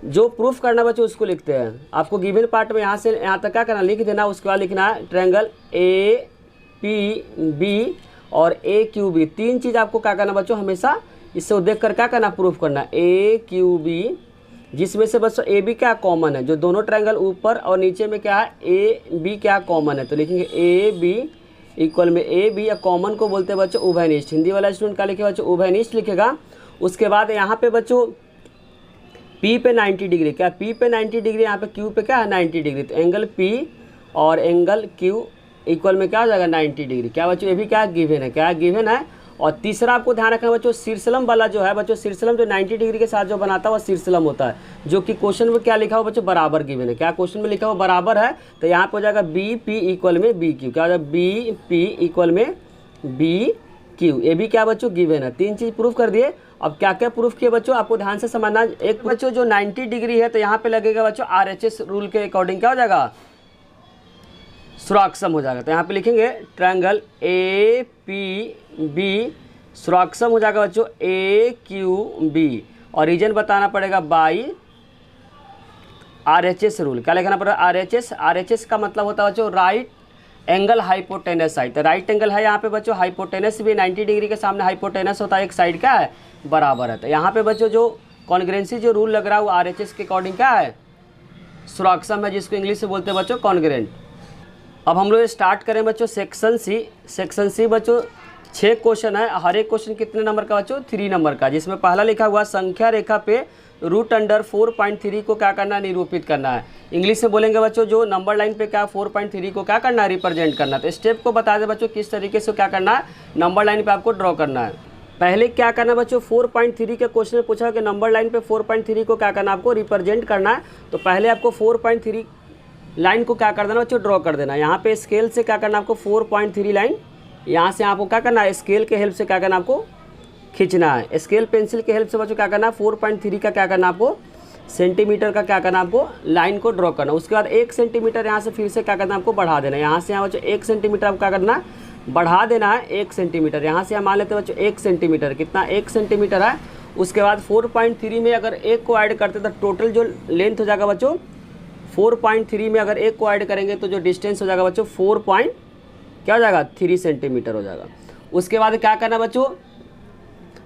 जो प्रूफ करना बच्चों उसको लिखते हैं। आपको गिवन पार्ट में यहाँ से यहाँ तक क्या करना, लिख देना। उसके बाद लिखना है ट्रायंगल APB और AQB। तीन चीज़ आपको क्या करना बच्चों, हमेशा इससे देख कर क्या करना, प्रूफ करना। AQB जिसमें से बच्चों AB क्या कॉमन है, जो दोनों ट्रायंगल ऊपर और नीचे में क्या है AB क्या कॉमन है, तो लिखेंगे AB इक्वल में AB, या कॉमन को बोलते हैं बच्चों उभयनिष्ठ। हिंदी वाला स्टूडेंट क्या लिखेगा बच्चों, उभयनिष्ठ लिखेगा। उसके बाद यहाँ पे बच्चों P पे 90 डिग्री, क्या P पे 90 डिग्री, यहाँ पे Q पे क्या है 90 डिग्री, तो एंगल P और एंगल Q इक्वल में क्या हो जाएगा 90 डिग्री। क्या बच्चों, ये भी क्या गिवन है, क्या गिवन है। और तीसरा आपको ध्यान रखना बच्चों, शीर्षलम वाला जो है बच्चों, शीर्षलम जो 90 डिग्री के साथ जो बनाता है वह शीर्षलम होता है, जो कि क्वेश्चन में क्या लिखा हुआ बच्चों, बराबर गिवन है। क्या क्वेश्चन में लिखा हुआ बराबर है, तो यहाँ पे हो जाएगा BP इक्वल में BQ। क्या हो जाएगा, BP इक्वल में BQ। ये भी क्या बच्चों गिवन है। तीन चीज़ प्रूफ कर दिए। अब क्या क्या प्रूफ किए बच्चों, आपको ध्यान से समझना। एक बच्चों जो 90 डिग्री है, तो यहाँ पे लगेगा बच्चों RHS रूल के अकॉर्डिंग क्या हो जाएगा, सोरक्षम हो जाएगा। तो यहाँ पे लिखेंगे ट्रायंगल APB सोरक्षम हो जाएगा बच्चों AQB, और रीजन बताना पड़ेगा बाई RHS रूल। क्या लिखना पड़ेगा, RHS का मतलब होता है बच्चों राइट एंगल हाइपोटेनस साइड। तो राइट एंगल है यहाँ पे बच्चों, हाइपोटेनस भी 90 डिग्री के सामने हाइपोटेनस होता है, एक साइड क्या है बराबर है। तो यहाँ पे बच्चों जो कॉन्ग्रेंसी जो रूल लग रहा है वो RHS के अकॉर्डिंग क्या है, सोरक्षम है, जिसको इंग्लिश से बोलते हैं बच्चों कॉन्ग्रेंट। अब हम लोग स्टार्ट करें बच्चों सेक्शन सी बच्चों 6 क्वेश्चन है। हर एक क्वेश्चन कितने नंबर का बच्चों, 3 नंबर का। जिसमें पहला लिखा हुआ संख्या रेखा पे √4.3 को क्या करना है, निरूपित करना है। इंग्लिश में बोलेंगे बच्चों जो नंबर लाइन पे क्या 4.3 को क्या करना है, रिप्रेजेंट करना है। तो स्टेप को बता दे बच्चों किस तरीके से क्या करना है, नंबर लाइन पे आपको ड्रॉ करना है। पहले क्या करना है बच्चों, 4.3 के क्वेश्चन में पूछा कि नंबर लाइन पे 4.3 को क्या करना है, आपको रिप्रेजेंट करना है। तो पहले आपको 4.3 लाइन को क्या कर देना बच्चों, ड्रॉ कर देना। यहाँ पे स्केल से क्या करना है आपको, 4.3 लाइन यहाँ से आपको क्या करना है, स्केल के हेल्प से क्या करना है आपको खींचना है। स्केल पेंसिल के हेल्प से बच्चों क्या करना है, 4.3 का क्या करना है आपको, सेंटीमीटर का क्या करना है आपको, लाइन को ड्रॉ करना। उसके बाद 1 सेंटीमीटर यहाँ से फिर से क्या करना है आपको, बढ़ा देना। यहाँ से यहाँ बच्चों 1 सेंटीमीटर आपको क्या करना है, बढ़ा देना है 1 सेंटीमीटर। यहाँ से हम मान लेते हैं बच्चों 1 सेंटीमीटर, कितना 1 सेंटीमीटर है। उसके बाद 4.3 में अगर 1 को ऐड करते तो टोटल जो लेंथ हो जाएगा बच्चों 4.3 में अगर 1 को ऐड करेंगे तो जो डिस्टेंस हो जाएगा बच्चों 4.3 सेंटीमीटर हो जाएगा। उसके बाद क्या करना बच्चों,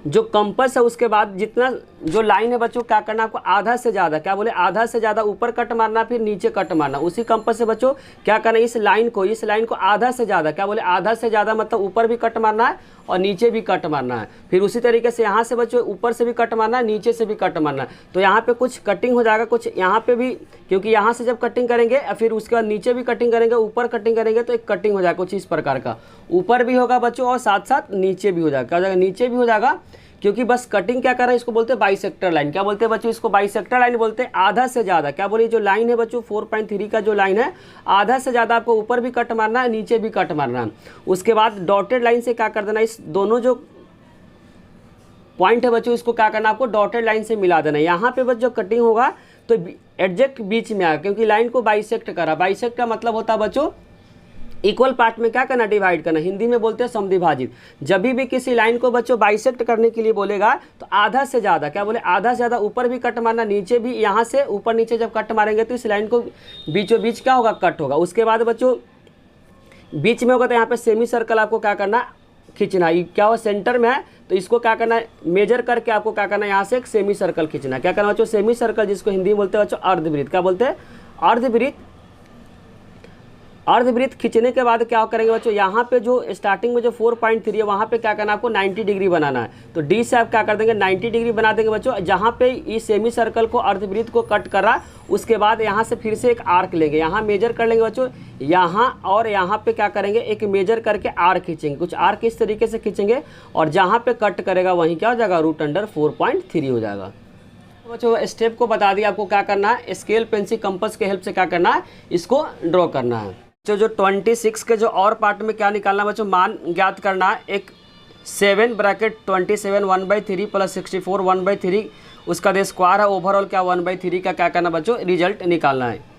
जो कंपास है उसके बाद जितना जो लाइन है बच्चों क्या करना आपको आधा से ज़्यादा, क्या बोले आधा से ज़्यादा ऊपर कट मारना फिर नीचे कट मारना। उसी कंपास से बच्चों क्या करना इस लाइन को आधा से ज़्यादा, क्या बोले आधा से ज़्यादा मतलब ऊपर भी कट मारना है और नीचे भी कट मारना है। फिर उसी तरीके से यहाँ से बच्चों ऊपर से भी कट मारना है, नीचे से भी कट मारना है। तो यहाँ पे कुछ कटिंग हो जाएगा, कुछ यहाँ पे भी, क्योंकि यहाँ से जब कटिंग करेंगे फिर उसके बाद नीचे भी कटिंग करेंगे, ऊपर कटिंग करेंगे तो एक कटिंग हो जाएगा कुछ इस प्रकार का, ऊपर भी होगा बच्चों और साथ साथ नीचे भी हो जाएगा। क्या हो जाएगा नीचे भी हो जाएगा, क्योंकि बस कटिंग क्या कर रहा है इसको बोलते हैं बाइसेक्टर लाइन। क्या बोलते हैं बच्चों इसको बाइसेक्टर लाइन बोलते हैं। आधा से ज़्यादा, क्या बोलिए जो लाइन है बच्चों 4.3 का जो लाइन है आधा से ज़्यादा आपको ऊपर भी कट मारना है नीचे भी कट मारना है। उसके बाद डॉटेड लाइन से क्या कर देना, इस दोनों जो पॉइंट है बच्चों इसको क्या करना आपको डॉटेड लाइन से मिला देना। यहाँ पे बच्चों कटिंग होगा तो एग्जैक्ट बीच में आएगा, क्योंकि लाइन को बाइसेक्ट करा। बाइसेक्ट का मतलब होता है बच्चों इक्वल पार्ट में क्या करना डिवाइड करना, हिंदी में बोलते हैं समद्विभाजित। जब भी किसी लाइन को बच्चों बाइसेक्ट करने के लिए बोलेगा तो आधा से ज़्यादा, क्या बोले आधा से ज़्यादा ऊपर भी कट मारना नीचे भी, यहाँ से ऊपर नीचे जब कट मारेंगे तो इस लाइन को बीचों बीच क्या होगा कट होगा। उसके बाद बच्चों बीच में होगा तो यहाँ पे सेमी सर्कल आपको क्या करना खींचना, क्या हो सेंटर में है तो इसको क्या करना है मेजर करके आपको क्या करना है यहाँ से एक सेमी सर्कल खींचना। क्या करना बच्चों सेमी सर्कल, जिसको हिंदी में बोलते हैं बच्चों अर्धवृत्त। क्या बोलते हैं अर्धवृत्त। अर्धवृत्त खींचने के बाद क्या करेंगे बच्चों यहाँ पे जो स्टार्टिंग में जो 4.3 है वहाँ पे क्या करना आपको 90 डिग्री बनाना है। तो डी से आप क्या कर देंगे 90 डिग्री बना देंगे बच्चों। जहाँ पे इस सेमी सर्कल को अर्धवृत्त को कट करा उसके बाद यहाँ से फिर से एक आर्क लेंगे, यहाँ मेजर कर लेंगे बच्चों, यहाँ और यहाँ पे क्या करेंगे एक मेजर करके आर्क खींचेंगे। कुछ आर्क इस तरीके से खींचेंगे और जहाँ पे कट करेगा वहीं क्या हो जाएगा √4.3 हो जाएगा। बच्चों स्टेप को बता दिया आपको क्या करना है, स्केल पेंसिल कंपास के हेल्प से क्या करना है इसको ड्रॉ करना है। जो 26 के जो और पार्ट में क्या निकालना बच्चों मान ज्ञात करना है। एक 7 ब्रैकेट 27 1/3 प्लस 64 1/3 उसका दे स्क्वायर है, ओवरऑल क्या 1/3 का क्या करना बच्चों रिजल्ट निकालना है।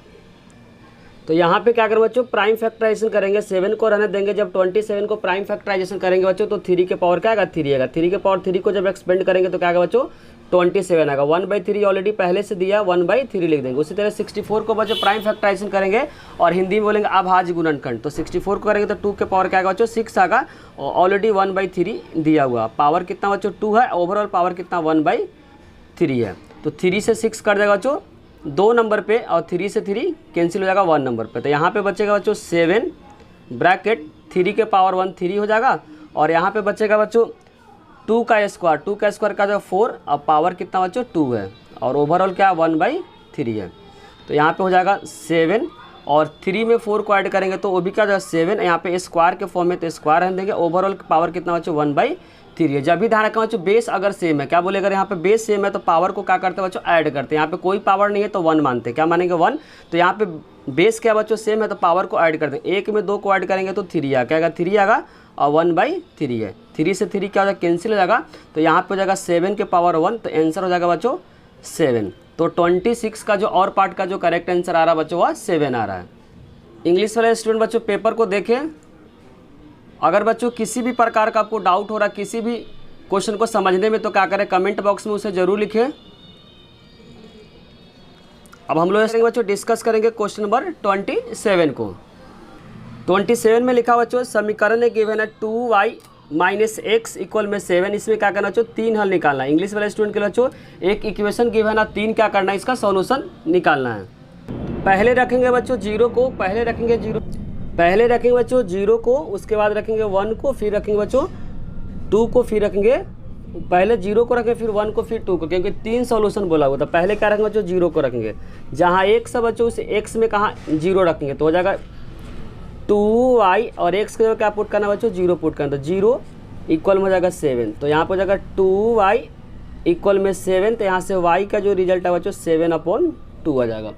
तो यहाँ पे क्या करें बच्चों प्राइम फैक्टराइजेशन करेंगे, 7 को रहने देंगे। जब 27 को प्राइम फैक्टराइजेशन करेंगे बच्चों तो 3 के पावर क्या आएगा 3 आएगा। 3 के पावर 3 को जब एक्सपेंड करेंगे तो क्या आएगा बच्चों 27 आएगा। 1/3 ऑलरेडी पहले से दिया 1/3 लिख देंगे। उसी तरह 64 को बच्चों प्राइम फैक्टराइजेशन करेंगे और हिंदी में बोलेंगे अभाज्य गुणनखंड। तो 64 को करेंगे तो 2 के पावर क्या आएगा बच्चों 6 आएगा और ऑलरेडी 1/3 दिया हुआ। पावर कितना बच्चों 2 है, ओवरऑल पावर कितना 1/3 है। तो 3 से 6 कर देगा बच्चों 2 नंबर पे और 3 से 3 कैंसिल हो जाएगा 1 नंबर पे। तो यहाँ पे बचेगा बच्चों 7 ब्रैकेट 3 के पावर 1 3 हो जाएगा और यहाँ पे बचेगा बच्चों 2 का स्क्वायर का जो 4 और पावर कितना बच्चों 2 है और ओवरऑल क्या 1/3 है। तो यहाँ पे हो जाएगा 7 और 3 में 4 को ऐड करेंगे तो वो भी क्या हो जाएगा 7। यहाँ पे स्क्वायर के फॉर्म में तो स्क्वायर रहने देंगे। ओवरऑल पावर कितना बच्चों 1/3 है। जब भी ध्यान रखना बच्चों बेस अगर सेम है, क्या बोले अगर यहाँ पे बेस सेम है तो पावर को क्या करते हैं बच्चों ऐड करते हैं। यहाँ पे कोई पावर नहीं है तो 1 मानते हैं, क्या मानेंगे 1। तो यहाँ पे बेस क्या बच्चों सेम है तो पावर को ऐड करते हैं। 1 में 2 को ऐड करेंगे तो 3 आएगा, क्या आएगा 3 आएगा और 1/3 है। 3 से 3 क्या हो जाएगा कैंसिल हो जाएगा। तो यहाँ पे हो जाएगा 7 के पावर 1 तो आंसर हो जाएगा बच्चों 7। तो 26 का जो और पार्ट का जो करेक्ट आंसर आ रहा है बच्चों वह 7 आ रहा है। इंग्लिश वाले स्टूडेंट बच्चों पेपर को देखें। अगर बच्चों किसी भी प्रकार का आपको डाउट हो रहा है किसी भी क्वेश्चन को समझने में तो क्या करें कमेंट बॉक्स में उसे जरूर लिखें। अब हम लोग बच्चों डिस्कस करेंगे क्वेश्चन नंबर 27 को। 27 में लिखा बच्चों समीकरण है गिवन है 2y - x = 7। इसमें क्या करना बच्चों 3 हल निकालना है। इंग्लिश वाले स्टूडेंट के लिए बच्चों एक इक्वेशन गिवन है 3 क्या करना है इसका सॉल्यूशन निकालना है। पहले रखेंगे बच्चों 0 को, पहले रखेंगे बच्चों 0 को, उसके बाद रखेंगे 1 को, फिर रखेंगे बच्चों 2 को, फिर रखेंगे पहले 0 को रखेंगे फिर 1 को फिर 2 को, क्योंकि 3 सॉल्यूशन बोला हुआ था। पहले क्या रखेंगे बच्चों 0 को रखेंगे, जहाँ x है बच्चों उस x में कहाँ 0 रखेंगे तो हो जाएगा 2y और x के क्या पुट करना बच्चों 0 पुट करना। तो 0 इक्वल में हो जाएगा 7। तो यहाँ पर हो जाएगा 2y = 7। तो यहाँ से y का जो रिजल्ट है बच्चों 7/2 आ जाएगा।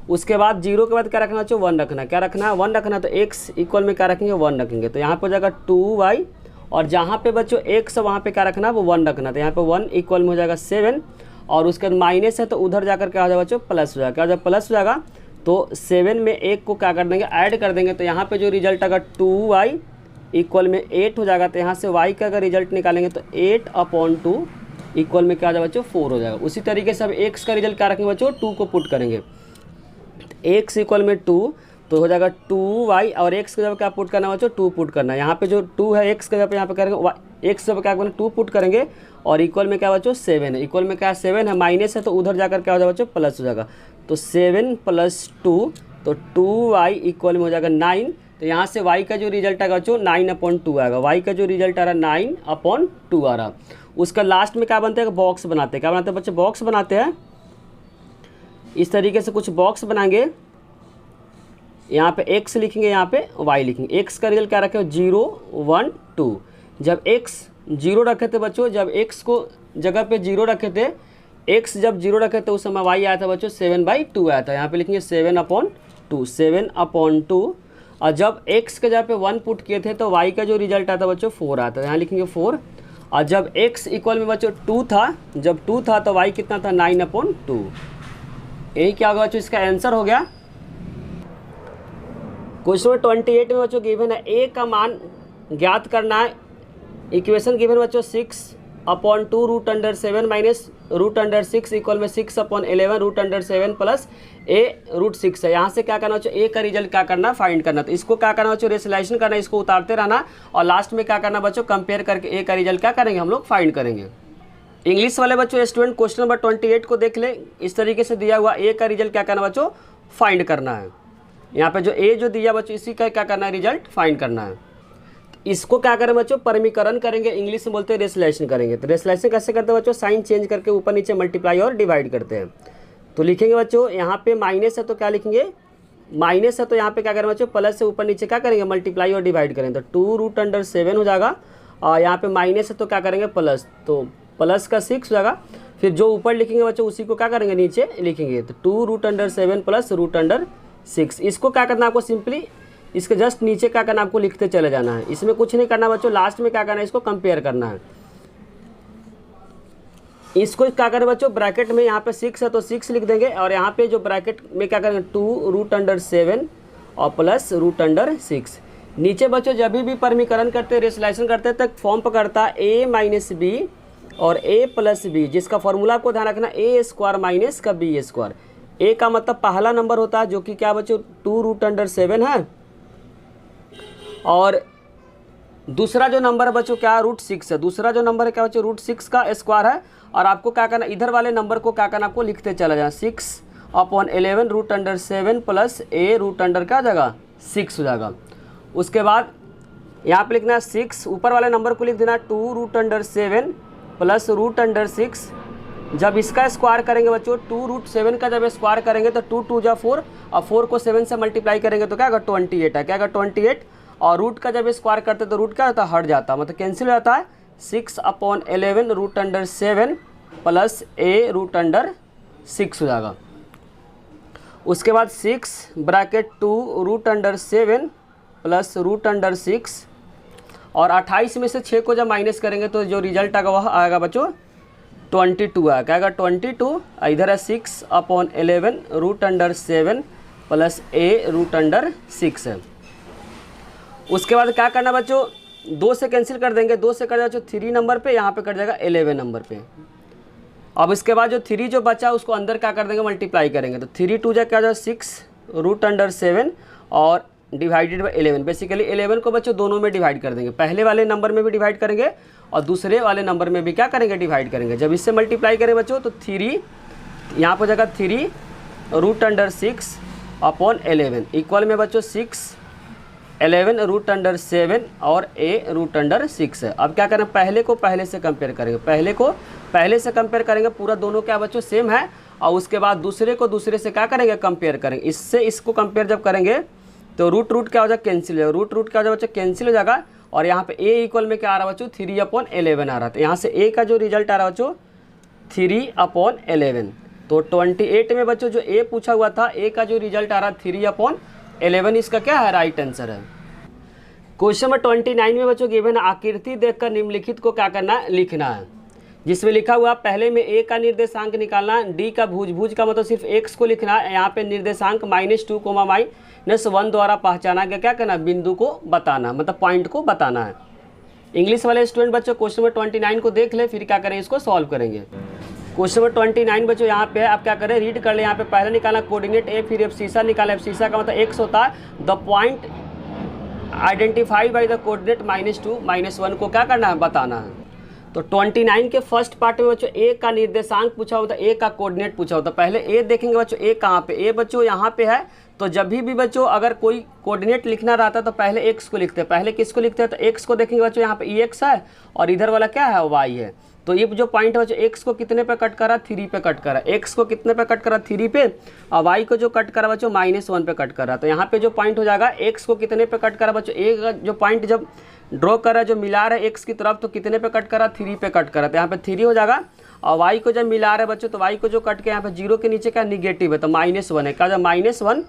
उसके बाद 0 के बाद क्या रखना बच्चों 1 रखना। क्या रखना है 1 रखना। तो x इक्वल में क्या रखेंगे 1 रखेंगे। तो यहाँ पर हो जाएगा 2y और जहाँ पे बच्चों x है वहाँ पे क्या रखना वो 1 रखना। तो यहाँ पे 1 इक्वल में हो जाएगा 7 और उसके बाद माइनस है तो उधर जाकर क्या हो जाएगा बच्चों प्लस हो जाएगा। क्या हो जाएगा प्लस हो जाएगा। तो 7 में 1 को क्या कर देंगे ऐड कर देंगे। तो यहाँ पे जो रिजल्ट आएगा 2y = 8 हो जाएगा। तो यहाँ से y का अगर रिजल्ट निकालेंगे तो 8/2 इक्वल में क्या आ जाएगा बच्चों 4 हो जाएगा। उसी तरीके से अब x का रिजल्ट क्या रखेंगे बच्चों 2 को पुट करेंगे। x = 2 तो हो जाएगा 2y और x के जगह क्या पुट करना है बच्चों 2 पुट करना है। यहाँ पे जो 2 है x के जगह पे यहाँ पे करेंगे x जब क्या करेंगे 2 पुट करेंगे और इक्वल में क्या बच्चों 7 है, इक्वल में क्या 7 है, माइनस है तो उधर जाकर क्या हो जाएगा बच्चों प्लस हो जाएगा, तो 7 + 2 तो 2y इक्वल में हो जाएगा 9। तो यहाँ से y का जो रिजल्ट आएगा बच्चों 9/2 आएगा, y का जो रिजल्ट आ रहा है 9/2 आ रहा। उसका लास्ट में क्या बनता है, बॉक्स बनाते हैं, क्या बनाते हैं बच्चे, बॉक्स बनाते हैं। इस तरीके से कुछ बॉक्स बनाएंगे, यहाँ पे x लिखेंगे, यहाँ पे y लिखेंगे। x का रिजल्ट क्या रखे, 0 1 2। जब x 0 रखे थे बच्चों, जब x को जगह पे 0 रखे थे, x जब 0 रखे थे उस समय y आया था बच्चों 7/2 आया था। यहाँ पे लिखेंगे 7/2, 7/2। और जब x के जगह पे 1 पुट किए थे तो y का जो रिजल्ट आता बच्चों 4 आता है, यहाँ लिखेंगे 4। और जब x इक्वल में बच्चों 2 था, जब 2 था तो y कितना था, 9/2। यही क्या होगा बच्चों, इसका आंसर हो गया। क्वेश्चन नंबर 28 में बच्चों गिवन है a का मान ज्ञात करना है। इक्वेशन गिवन बच्चों 6/2 √7 माइनस √6 इक्वल में 6/11 √7 प्लस a √6 है। यहाँ से क्या करना बच्चों, a का रिजल्ट क्या करना, फाइंड करना। तो इसको क्या करना बच्चों, रेशनलाइजेशन करना, इसको उतारते रहना और लास्ट में क्या करना बच्चों, कंपेयर करके a का रिजल्ट क्या करेंगे हम लोग, फाइंड करेंगे। इंग्लिश वाले बच्चों स्टूडेंट क्वेश्चन नंबर 28 को देख ले, इस तरीके से दिया हुआ a का रिजल्ट क्या करना बच्चों, फाइंड करना है। यहाँ पे जो a जो दिया बच्चों इसी का क्या करना है, रिजल्ट फाइंड करना है। इसको क्या करें बच्चों, परमीकरण करेंगे, इंग्लिश में बोलते हैं रेशनलाइजेशन करेंगे। तो रेशनलाइजेशन कैसे करते हैं बच्चों, साइन चेंज करके ऊपर नीचे मल्टीप्लाई और डिवाइड करते हैं। तो लिखेंगे बच्चों यहाँ पे माइनस है तो क्या लिखेंगे, माइनस है तो यहाँ पे क्या करें बच्चों, प्लस से ऊपर नीचे क्या करेंगे, मल्टीप्लाई और डिवाइड करेंगे। तो 2√7 हो जाएगा और यहाँ पे माइनस है तो क्या करेंगे प्लस, तो प्लस का 6 हो जाएगा। फिर जो ऊपर लिखेंगे बच्चों उसी को क्या करेंगे, नीचे लिखेंगे। तो 2√7 प्लस √6। इसको क्या करना है आपको, सिंपली इसके जस्ट नीचे क्या करना है आपको, लिखते चले जाना है। इसमें कुछ नहीं करना बच्चों, लास्ट में क्या करना है, इसको कंपेयर करना है। इसको क्या करें बच्चों, ब्रैकेट में यहाँ पे 6 है तो 6 लिख देंगे और यहाँ पे जो ब्रैकेट में क्या करेंगे 2√7 और प्लस √6। नीचे बच्चों जब भी परमीकरण करते हैं, रेशनलाइजेशन करते हैं, तक फॉर्म पकड़ता a - b और a + b, जिसका फॉर्मूला आपको ध्यान रखना a² माइनस का b²। a का मतलब पहला नंबर होता है जो कि क्या बच्चों 2√7 है, और दूसरा जो नंबर है बच्चों क्या √6 है। दूसरा जो नंबर है क्या बच्चों, √6 का स्क्वायर है। और आपको क्या करना, इधर वाले नंबर को क्या करना, आपको लिखते चला जाना, 6/11 √7 प्लस a √, क्या जगह 6 हो जाएगा। उसके बाद यहाँ पे लिखना है 6, ऊपर वाले नंबर को लिख देना 2√7 प्लस √6। जब इसका स्क्वायर करेंगे बच्चों, 2√7 का जब स्क्वायर करेंगे तो 2 2 जा 4 और 4 को 7 से मल्टीप्लाई करेंगे तो क्या होगा 28 है, क्या होगा 28। और रूट का जब स्क्वायर करते तो रूट क्या होता है, हट जाता है, मतलब कैंसिल हो जाता है। 6/11 √7 प्लस a √6 हो जाएगा। उसके बाद 6 ब्रैकेट 2 √7 प्लस √6 और 28 में से 6 को जब माइनस करेंगे तो जो रिजल्ट आएगा वह आएगा बच्चों 22 आएगा, क्या आएगा 22। इधर है 6/11 √7 प्लस a √6 है। उसके बाद क्या करना बच्चों, 2 से कैंसिल कर देंगे, 2 से कट जाएगा 3 नंबर पे, यहाँ पे कट जाएगा 11 नंबर पे। अब इसके बाद जो 3 जो बचा उसको अंदर क्या कर देंगे, मल्टीप्लाई करेंगे। तो 3 2 जा क्या जाएगा 6 √7 और डिवाइडेड बाई 11। बेसिकली 11 को बच्चों दोनों में डिवाइड कर देंगे, पहले वाले नंबर में भी डिवाइड करेंगे और दूसरे वाले नंबर में भी क्या करेंगे, डिवाइड करेंगे। जब इससे मल्टीप्लाई करें बच्चों तो 3 यहाँ पर जाएगा 3 √6/11 इक्वल में बच्चों 6/11 √7 और a √6 है। अब क्या करें, पहले को पहले से कंपेयर करेंगे, पहले को पहले से कंपेयर करेंगे, पूरा दोनों क्या बच्चों सेम है। और उसके बाद दूसरे को दूसरे से क्या करेंगे, कंपेयर करेंगे। इससे इसको कंपेयर जब करेंगे तो रूट क्या हो जाएगा, कैंसिल हो जाएगा। रूट क्या हो जाएगा बच्चों, कैंसिल हो जाएगा। और यहाँ पे a इक्वल में क्या आ रहा है बच्चों 3/11 आ रहा था। यहाँ से a का जो रिजल्ट आ रहा है बच्चों 3/11। तो 28 में बच्चों जो a पूछा हुआ था, a का जो रिजल्ट आ रहा है 3/11, इसका क्या है, राइट आंसर है। क्वेश्चन नंबर 29 में बच्चों गिवन आकृति देखकर निम्नलिखित को क्या करना है, लिखना है। जिसमें लिखा हुआ पहले में a का निर्देशांक निकालना, d का भुज का मतलब सिर्फ x को लिखना है। यहाँ पे निर्देशांक -2, -1 द्वारा पहचाना गया क्या करना, बिंदु को बताना, मतलब पॉइंट को बताना है। इंग्लिश वाले स्टूडेंट बच्चों क्वेश्चन नंबर 29 को देख ले, फिर क्या करें, इसको सॉल्व करेंगे। क्वेश्चन नंबर 29 बच्चों यहाँ पे है, आप क्या करें, रीड कर ले। यहाँ पे पहले निकालना कोऑर्डिनेट a, फिर एब्सिसा निकाला। एब्सिसा का मतलब x होता है, the point identify by the coordinate -2, -1 को क्या करना है, बताना है। तो 29 के फर्स्ट पार्ट में बच्चों ए का निर्देशांक पूछा होता है, ए का कोऑर्डिनेट पूछा होता है। पहले ए देखेंगे बच्चों, ए कहाँ पे, ए बच्चों यहाँ पे है। तो जब भी बच्चों अगर कोई कोऑर्डिनेट लिखना रहता है तो पहले एक्स को लिखते हैं। पहले किसको लिखते हैं, तो एक्स को देखेंगे बच्चों, यहाँ पे ई एक्स है और इधर वाला क्या है, वाई है। तो ये जो पॉइंट है बच्चों, एक्स को कितने पे कट करा, 3 पे कट करा। एक्स को कितने पे कट करा, 3 पे, और वाई को जो कट करा बच्चों -1 पे कट करा। तो यहाँ पे जो पॉइंट हो जाएगा, एक्स को कितने पे कट करा बच्चों, एक जो पॉइंट जब ड्रॉ करा, जो मिला रहा है एक्स की तरफ, तो कितने पे कट करा, 3 पे कट करा। तो यहाँ पे 3 हो जाएगा। और वाई को जब मिला रहा है बच्चों, तो वाई को जो कट के यहाँ पे 0 के नीचे क्या निगेटिव है, तो -1 है। क्या जब -1,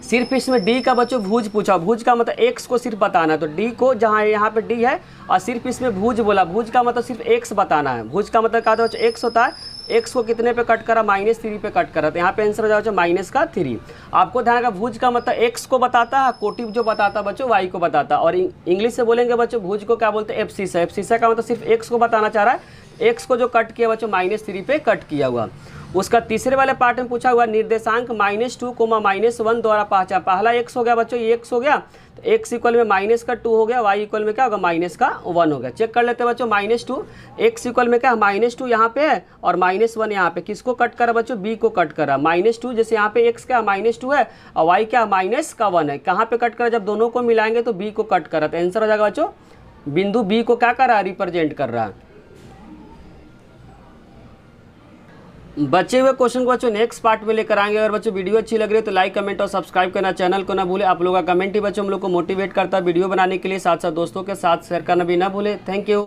सिर्फ इसमें डी का बच्चों भुज पूछा। भुज का मतलब एक्स को सिर्फ बताना है, तो डी को जहाँ यहाँ पे डी है और सिर्फ इसमें भुज बोला, भुज का मतलब सिर्फ एक्स बताना है। भुज का मतलब क्या होता है बच्चों, एक्स होता है। एक्स को कितने पे कट करा, -3 पे कट करा। तो यहाँ पे आंसर हो जाएगा -3। आपको ध्यान रखा, भुज का मतलब एक्स को बताता है, कोटिव जो बताता है बच्चों वाई को बताता है। और इंग्लिश से बोलेंगे बच्चों, भुज को क्या बोलते हैं, एब्सिसा। एब्सिसा का मतलब सिर्फ एक्स को बताना चाह रहा है। एक्स को जो कट किया बच्चों, -3 पे कट किया हुआ। उसका तीसरे वाले पार्ट में पूछा हुआ निर्देशांक -2, -1 द्वारा पहचान। पहला एक्स हो गया बच्चों, ये एक्स हो गया, तो एक्स इक्वल में -2 हो गया, वाई इक्वल में क्या होगा, -1 हो गया। चेक कर लेते हैं बच्चों, -2, एक्स इक्वल में क्या, -2 यहाँ पे है और -1 यहाँ पे। किसको कट करा बच्चों, बी को कट करा। -2 जैसे यहाँ पे एक्स क्या -2 है और वाई क्या -1 है। कहाँ पे कट करा, जब दोनों को मिलाएंगे तो बी को कट करा। तो आंसर हो जाएगा बच्चों, बिंदु बी को क्या कर रहा है, रिप्रेजेंट कर रहा है। बचे हुए क्वेश्चन को बच्चों नेक्स्ट पार्ट में लेकर आएंगे। अगर बच्चों वीडियो अच्छी लग रही है तो लाइक, कमेंट और सब्सक्राइब करना, चैनल को ना भूले। आप लोगों का कमेंट ही बच्चों हम लोग को मोटिवेट करता है वीडियो बनाने के लिए। साथ साथ दोस्तों के साथ शेयर करना भी ना भूले। Thank you.